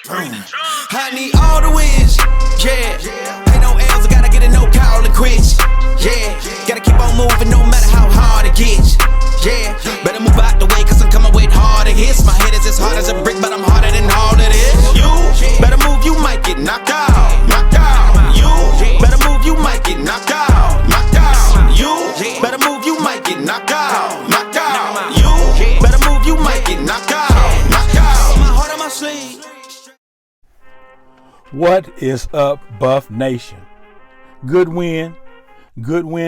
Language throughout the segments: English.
I need all the wins, yeah. Ain't no L's, I gotta get it, no call it quits, yeah. Gotta keep on moving no matter how hard it gets, yeah. Better move out the way, cause I'm coming with harder hits. My head is as hard as a brick, but I'm harder than all of this. You better move, you might get knocked out, knocked out. You better move, you might get knocked out, knocked out. You better move, you might get knocked out, knocked out. You better move, you might get knocked out, knocked out. My heart on my sleeve. What is up, Buff Nation? Good win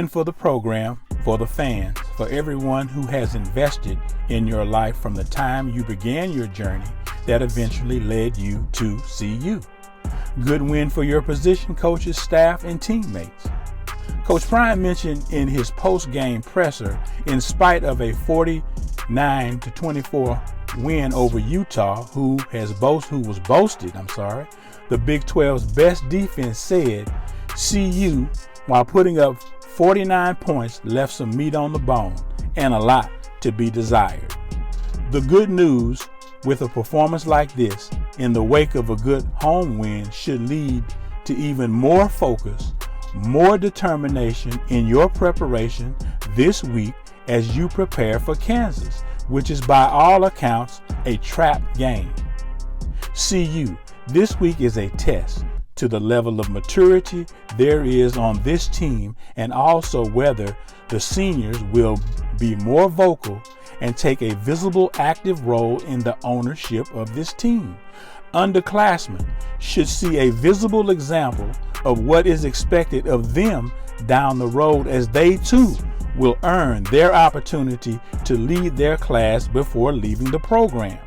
for the program, for the fans, for everyone who has invested in your life from the time you began your journey that eventually led you to CU. Good win for your position coaches, staff, and teammates. Coach Prime mentioned in his post-game presser, in spite of a 49-24 win over Utah, who was boasted, the Big 12's best defense, said CU, while putting up 49 points, left some meat on the bone and a lot to be desired. The good news with a performance like this in the wake of a good home win should lead to even more focus, more determination in your preparation this week as you prepare for Kansas, which is by all accounts a trap game. CU, this week is a test to the level of maturity there is on this team, and also whether the seniors will be more vocal and take a visible, active role in the ownership of this team. Underclassmen should see a visible example of what is expected of them down the road, as they too will earn their opportunity to lead their class before leaving the program.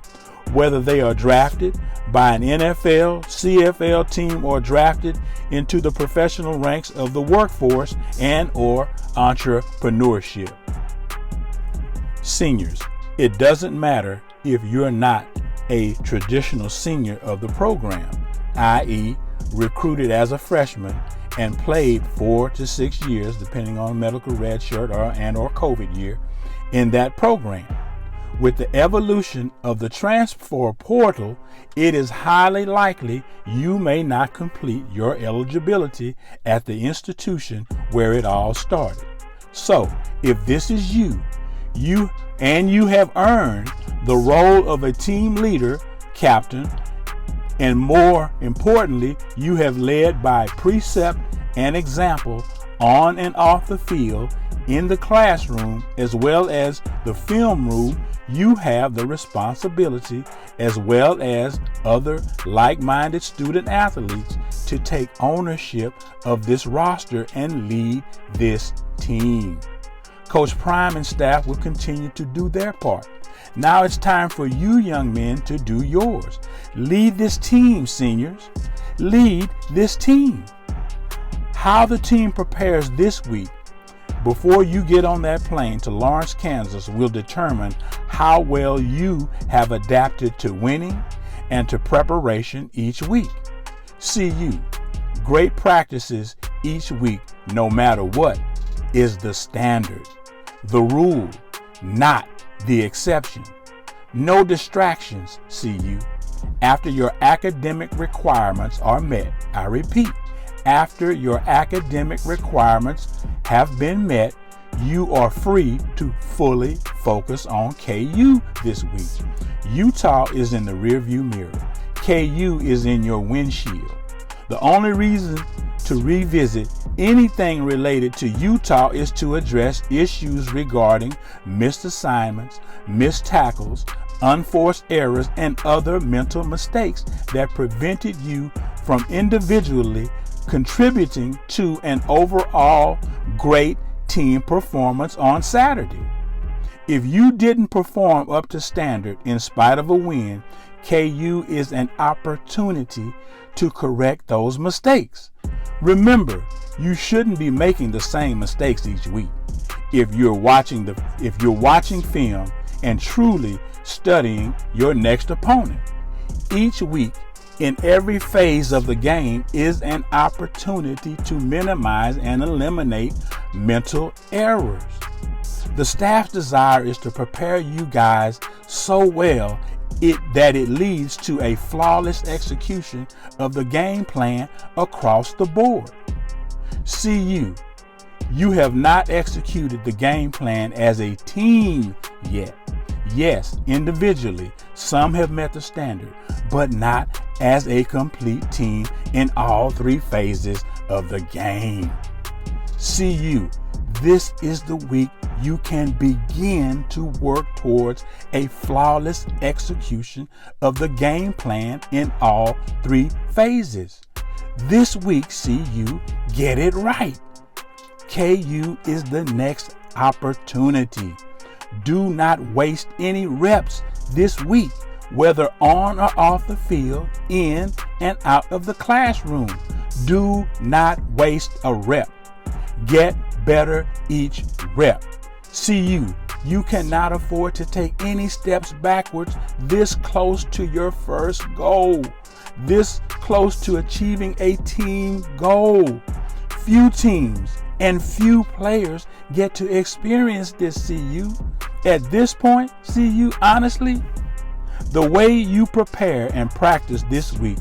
Whether they are drafted by an NFL, CFL team, or drafted into the professional ranks of the workforce and or entrepreneurship. Seniors, it doesn't matter if you're not a traditional senior of the program, i.e. recruited as a freshman and played 4 to 6 years, depending on medical red shirt or COVID year, in that program. With the evolution of the transfer portal, it is highly likely you may not complete your eligibility at the institution where it all started. So, if this is you have earned the role of a team leader, captain, and more importantly, you have led by precept and example on and off the field, in the classroom, as well as the film room, you have the responsibility, as well as other like-minded student athletes, to take ownership of this roster and lead this team. Coach Prime and staff will continue to do their part. Now it's time for you young men to do yours. Lead this team, seniors. Lead this team. How the team prepares this week before you get on that plane to Lawrence, Kansas, will determine how well you have adapted to winning and to preparation each week. CU, great practices each week, no matter what, is the standard, the rule, not the exception. No distractions, CU. After your academic requirements are met, I repeat, after your academic requirements have been met, you are free to fully focus on KU this week. Utah is in the rearview mirror. KU is in your windshield. The only reason to revisit anything related to Utah is to address issues regarding missed assignments, missed tackles, unforced errors, and other mental mistakes that prevented you from individually contributing to an overall great team performance on Saturday. If you didn't perform up to standard in spite of a win, KU is an opportunity to correct those mistakes. Remember, you shouldn't be making the same mistakes each week. If you're watching film and truly studying your next opponent, each week in every phase of the game is an opportunity to minimize and eliminate mental errors. The staff's desire is to prepare you guys so well it leads to a flawless execution of the game plan across the board. See, you have not executed the game plan as a team yet. Yes, individually, some have met the standard, but not as a complete team in all three phases of the game. See, this is the week you can begin to work towards a flawless execution of the game plan in all three phases. This week, CU, get it right. KU is the next opportunity. Do not waste any reps this week, whether on or off the field, in and out of the classroom. Do not waste a rep. Get better each rep. See, you cannot afford to take any steps backwards this close to your first goal, this close to achieving a team goal. Few teams and few players get to experience this, CU. At this point, CU, honestly, the way you prepare and practice this week,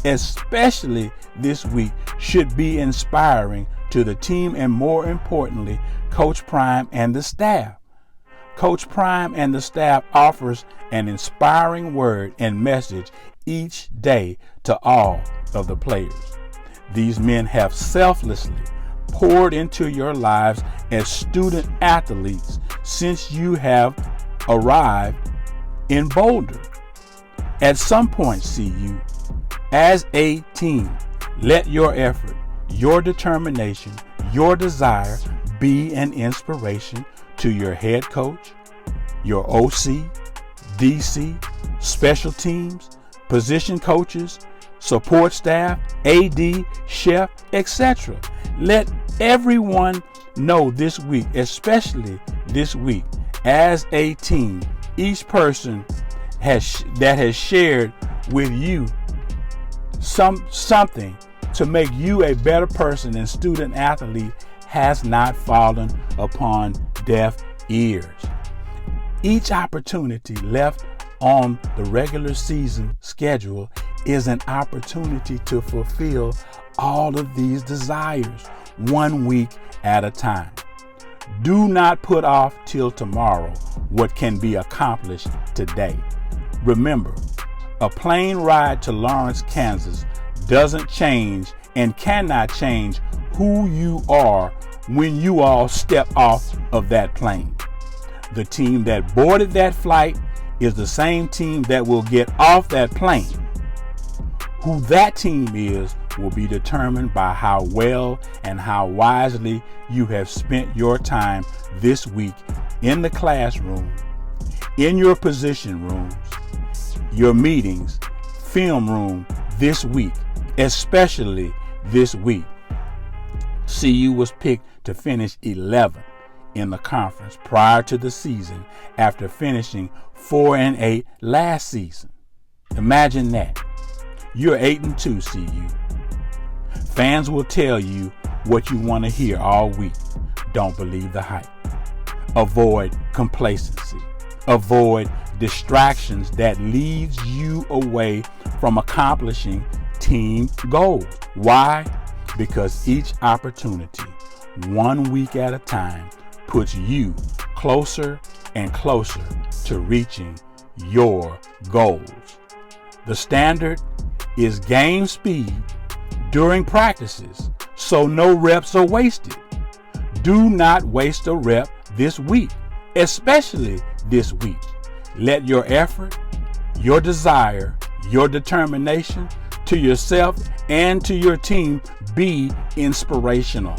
especially this week, should be inspiring to the team and, more importantly, Coach Prime and the staff. Coach Prime and the staff offers an inspiring word and message each day to all of the players. These men have selflessly poured into your lives as student athletes since you have arrived in Boulder. At some point, CU, as a team, let your effort, your determination, your desire be an inspiration to your head coach, your OC, DC, special teams, position coaches, support staff, AD, chef, etc. Let everyone know this week, especially this week, as a team, each person that has shared with you something to make you a better person and student athlete has not fallen upon deaf ears. Each opportunity left on the regular season schedule is an opportunity to fulfill all of these desires 1 week at a time. Do not put off till tomorrow what can be accomplished today. Remember, a plane ride to Lawrence, Kansas doesn't change and cannot change who you are when you all step off of that plane. The team that boarded that flight is the same team that will get off that plane. Who that team is will be determined by how well and how wisely you have spent your time this week in the classroom, in your position rooms, your meetings, film room this week, especially this week. CU was picked to finish 11th in the conference prior to the season after finishing 4-8 last season. Imagine that. You're 8-2, CU. Fans will tell you what you want to hear all week. Don't believe the hype. Avoid complacency. Avoid distractions that leads you away from accomplishing team goals. Why? Because each opportunity, 1 week at a time, puts you closer and closer to reaching your goals. The standard is game speed during practices, so no reps are wasted. Do not waste a rep this week, especially this week. Let your effort, your desire, your determination to yourself and to your team be inspirational.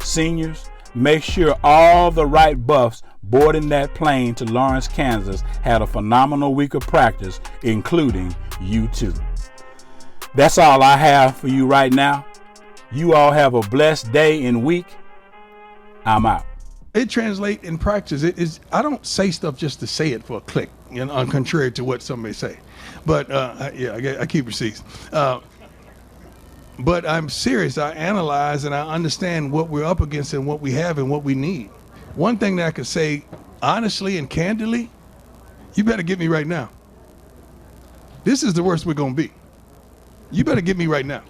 Seniors, make sure all the right buffs boarding that plane to Lawrence, Kansas had a phenomenal week of practice, including you too. That's all I have for you right now. You all have a blessed day and week. I'm out. It translates in practice. It is. I don't say stuff just to say it for a click, you know, contrary to what some may say. But I keep receipts. But I'm serious. I analyze and I understand what we're up against and what we have and what we need. One thing that I could say honestly and candidly, you better get me right now. This is the worst we're gonna be. You better get me right now.